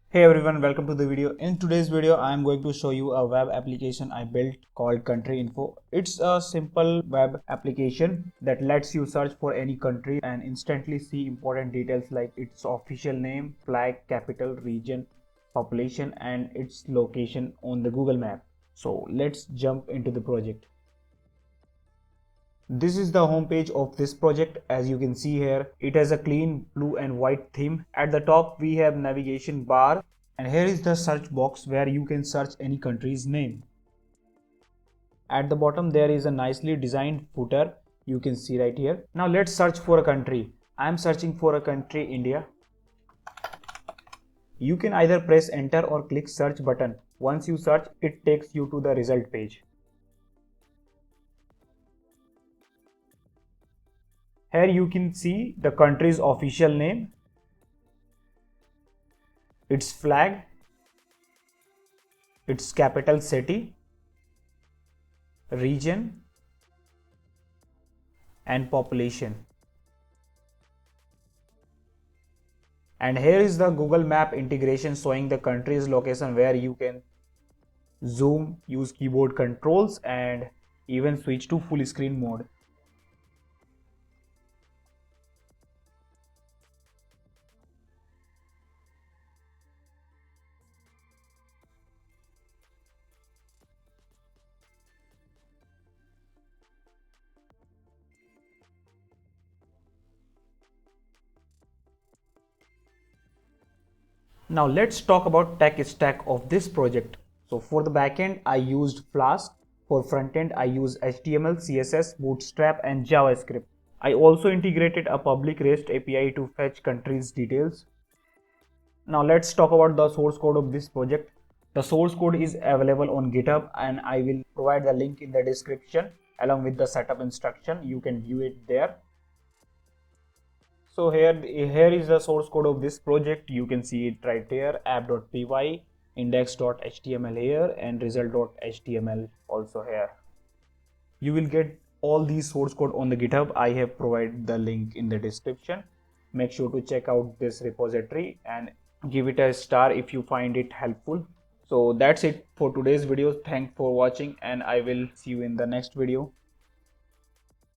Hey everyone, welcome to the video. In today's video, I am going to show you a web application I built called Country Info. It's a simple web application that lets you search for any country and instantly see important details like its official name, flag, capital, region, population, and its location on the Google map. So let's jump into the project. This is the home page of this project. As you can see here, it has a clean blue and white theme. At the top we have navigation bar, and here is the search box where you can search any country's name. At the bottom there is a nicely designed footer, you can see right here. Now let's search for a country. I am searching for a country, India. You can either press enter or click search button. Once you search, it takes you to the result page. Here you can see the country's official name, its flag, its capital city, region, and population. And here is the Google Map integration showing the country's location where you can zoom, use keyboard controls, and even switch to full screen mode. Now let's talk about tech stack of this project. So for the backend, I used Flask. For frontend, I use HTML, CSS, Bootstrap, and JavaScript. I also integrated a public REST API to fetch countries' details. Now let's talk about the source code of this project. The source code is available on GitHub, and I will provide the link in the description along with the setup instruction. You can view it there. So here is the source code of this project. You can see it right here, app.py, index.html here, and result.html also here. You will get all these source code on the GitHub. I have provided the link in the description. Make sure to check out this repository and give it a star if you find it helpful. So that's it for today's video. Thanks for watching, and I will see you in the next video.